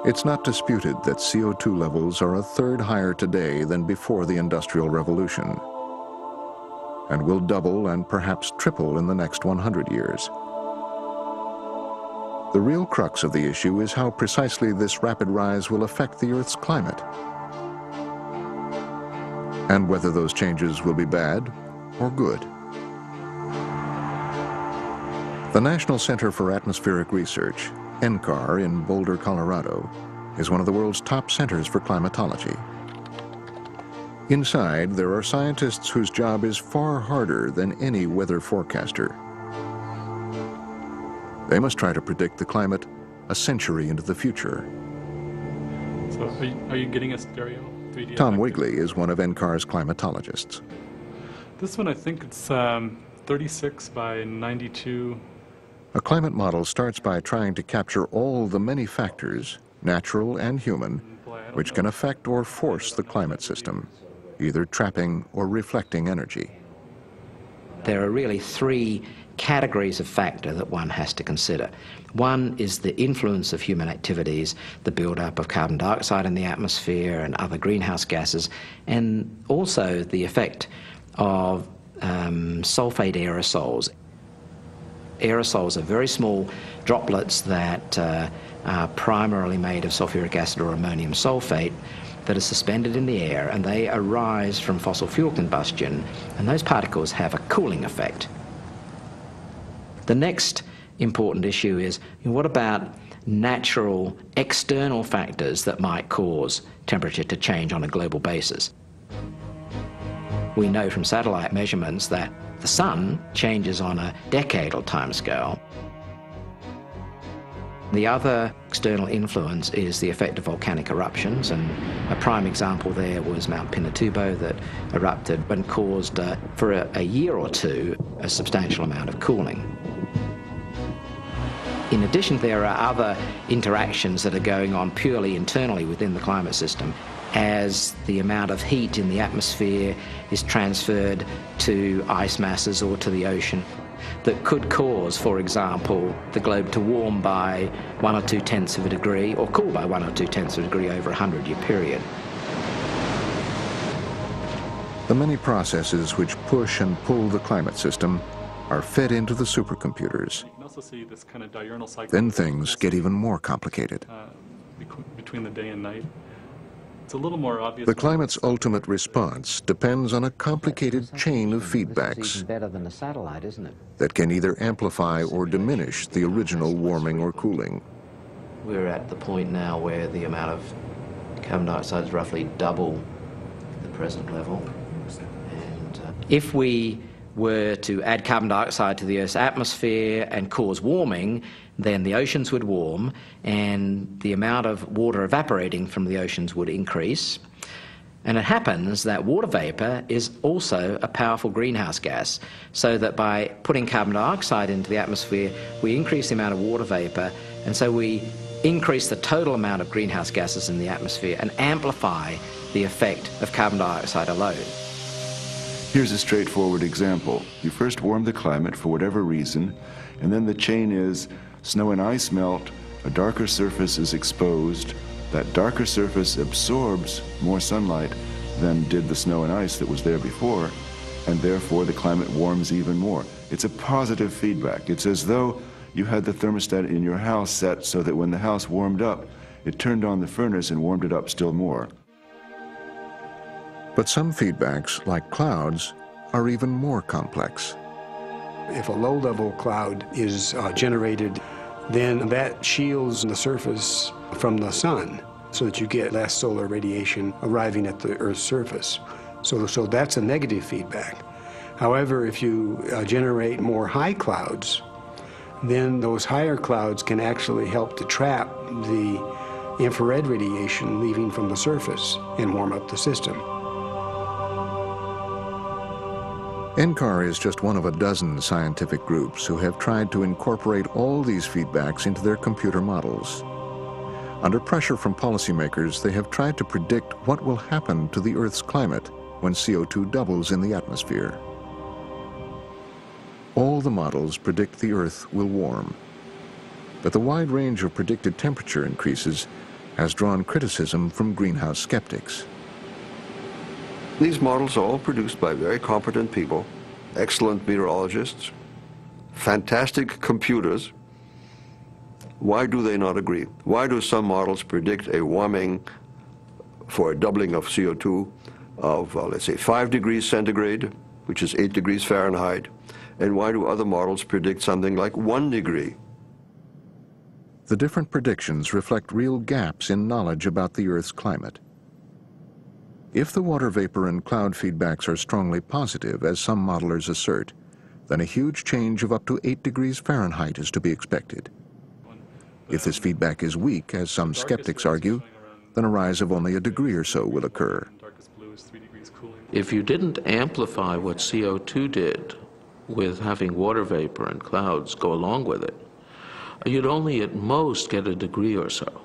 It's not disputed that CO2 levels are a third higher today than before the Industrial Revolution, and will double and perhaps triple in the next 100 years. The real crux of the issue is how precisely this rapid rise will affect the Earth's climate, and whether those changes will be bad or good. The National Center for Atmospheric Research, NCAR, in Boulder, Colorado, is one of the world's top centers for climatology. Inside, there are scientists whose job is far harder than any weather forecaster. They must try to predict the climate a century into the future. So are you getting a stereo 3D Tom effect? Wigley is one of NCAR's climatologists. This one, I think it's 36 by 92. A climate model starts by trying to capture all the many factors, natural and human, which can affect or force the climate system, either trapping or reflecting energy. There are really three categories of factor that one has to consider. One is the influence of human activities, the buildup of carbon dioxide in the atmosphere and other greenhouse gases, and also the effect of sulfate aerosols. Aerosols are very small droplets that are primarily made of sulfuric acid or ammonium sulfate that are suspended in the air, and they arise from fossil fuel combustion, and those particles have a cooling effect. The next important issue is, what about natural external factors that might cause temperature to change on a global basis? We know from satellite measurements that the sun changes on a decadal timescale. The other external influence is the effect of volcanic eruptions, and a prime example there was Mount Pinatubo that erupted and caused, for a year or two, a substantial amount of cooling. In addition, there are other interactions that are going on purely internally within the climate system, as the amount of heat in the atmosphere is transferred to ice masses or to the ocean, that could cause, for example, the globe to warm by 1 or 2/10 of a degree, or cool by 1 or 2/10 of a degree over a 100-year period. The many processes which push and pull the climate system are fed into the supercomputers. You can also see this kind of diurnal cycle. Then things get even more complicated. Between the day and night. It's a little more obvious. The climate's ultimate response depends on a complicated chain of feedbacks Better than a satellite, isn't it? that can either amplify or diminish the original warming or cooling. We're at the point now where the amount of carbon dioxide is roughly double the present level. And if we were to add carbon dioxide to the Earth's atmosphere and cause warming, then the oceans would warm and the amount of water evaporating from the oceans would increase. And it happens that water vapor is also a powerful greenhouse gas, so that by putting carbon dioxide into the atmosphere, we increase the amount of water vapor, and so we increase the total amount of greenhouse gases in the atmosphere and amplify the effect of carbon dioxide alone. Here's a straightforward example. You first warm the climate for whatever reason, and then the chain is snow and ice melt, a darker surface is exposed, that darker surface absorbs more sunlight than did the snow and ice that was there before, and therefore the climate warms even more. It's a positive feedback. It's as though you had the thermostat in your house set so that when the house warmed up, it turned on the furnace and warmed it up still more. But some feedbacks, like clouds, are even more complex. If a low-level cloud is generated, then that shields the surface from the sun so that you get less solar radiation arriving at the Earth's surface. So that's a negative feedback. However, if you generate more high clouds, then those higher clouds can actually help to trap the infrared radiation leaving from the surface and warm up the system. NCAR is just one of a dozen scientific groups who have tried to incorporate all these feedbacks into their computer models. Under pressure from policymakers, they have tried to predict what will happen to the Earth's climate when CO2 doubles in the atmosphere. All the models predict the Earth will warm, but the wide range of predicted temperature increases has drawn criticism from greenhouse skeptics. These models are all produced by very competent people, excellent meteorologists, fantastic computers. Why do they not agree? Why do some models predict a warming for a doubling of CO2 of, let's say, 5 degrees centigrade, which is 8 degrees Fahrenheit, and why do other models predict something like 1 degree? The different predictions reflect real gaps in knowledge about the Earth's climate. If the water vapor and cloud feedbacks are strongly positive, as some modelers assert, then a huge change of up to 8 degrees Fahrenheit is to be expected. If this feedback is weak, as some skeptics argue, then a rise of only a degree or so will occur. If you didn't amplify what CO2 did with having water vapor and clouds go along with it, you'd only at most get a degree or so.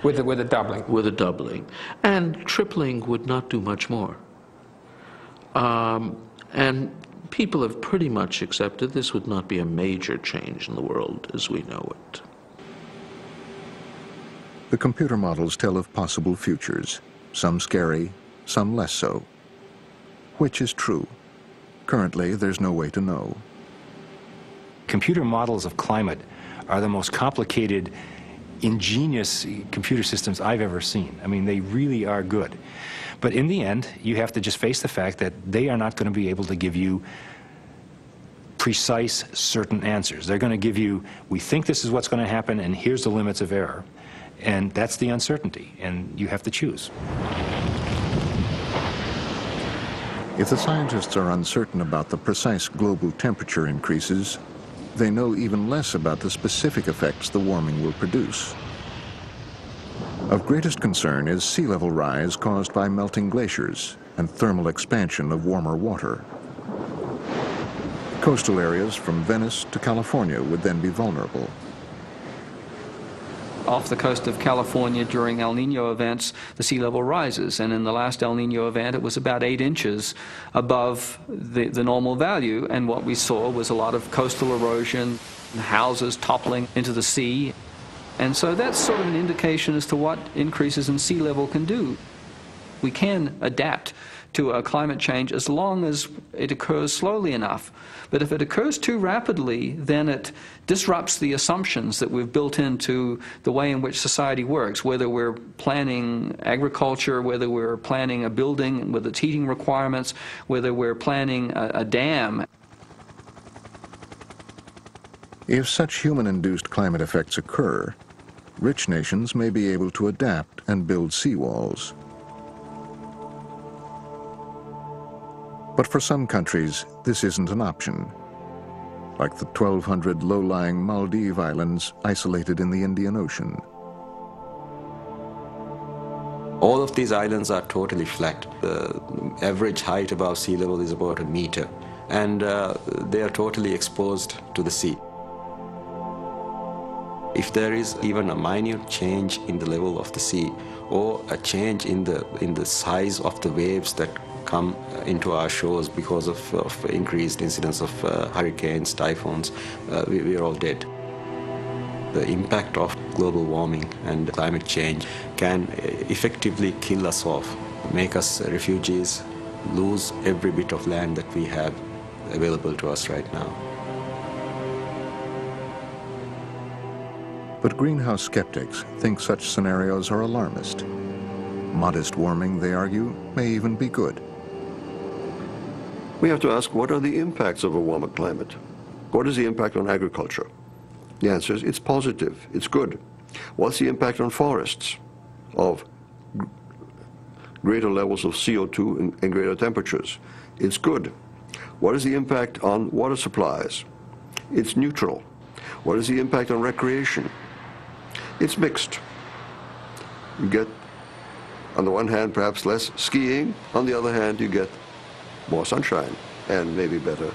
With a doubling? With a doubling. And tripling would not do much more. And people have pretty much accepted this would not be a major change in the world as we know it. The computer models tell of possible futures, some scary, some less so. Which is true? Currently, there's no way to know. Computer models of climate are the most complicated, ingenious computer systems I've ever seen. I mean, they really are good. But in the end, you have to just face the fact that they are not going to be able to give you precise, certain answers. They're going to give you, we think this is what's going to happen, and here's the limits of error. And that's the uncertainty, and you have to choose. If the scientists are uncertain about the precise global temperature increases, they know even less about the specific effects the warming will produce. Of greatest concern is sea level rise caused by melting glaciers and thermal expansion of warmer water. Coastal areas from Venice to California would then be vulnerable. Off the coast of California during El Nino events, the sea level rises, and in the last El Nino event it was about 8 inches above the normal value, and what we saw was a lot of coastal erosion, houses toppling into the sea, and so that's sort of an indication as to what increases in sea level can do. We can adapt to a climate change as long as it occurs slowly enough. But if it occurs too rapidly, then it disrupts the assumptions that we've built into the way in which society works, whether we're planning agriculture, whether we're planning a building with its heating requirements, whether we're planning a dam. If such human-induced climate effects occur, rich nations may be able to adapt and build seawalls. But for some countries, this isn't an option, like the 1,200 low-lying Maldive Islands isolated in the Indian Ocean. All of these islands are totally flat. The average height above sea level is about 1 meter, and they are totally exposed to the sea. If there is even a minute change in the level of the sea, or a change in the size of the waves that come into our shores because of increased incidence of hurricanes, typhoons, we are all dead. The impact of global warming and climate change can effectively kill us off, make us refugees, lose every bit of land that we have available to us right now. But greenhouse skeptics think such scenarios are alarmist. Modest warming, they argue, may even be good. We have to ask, what are the impacts of a warmer climate? What is the impact on agriculture? The answer is, it's positive, it's good. What's the impact on forests of greater levels of CO2 and greater temperatures? It's good. What is the impact on water supplies? It's neutral. What is the impact on recreation? It's mixed. You get, on the one hand, perhaps less skiing. On the other hand, you get more sunshine and maybe better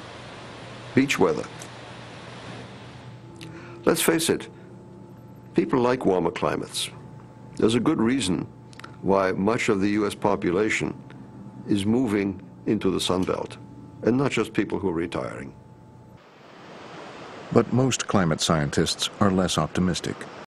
beach weather. Let's face it, people like warmer climates. There's a good reason why much of the US population is moving into the Sun Belt, and not just people who are retiring. But most climate scientists are less optimistic.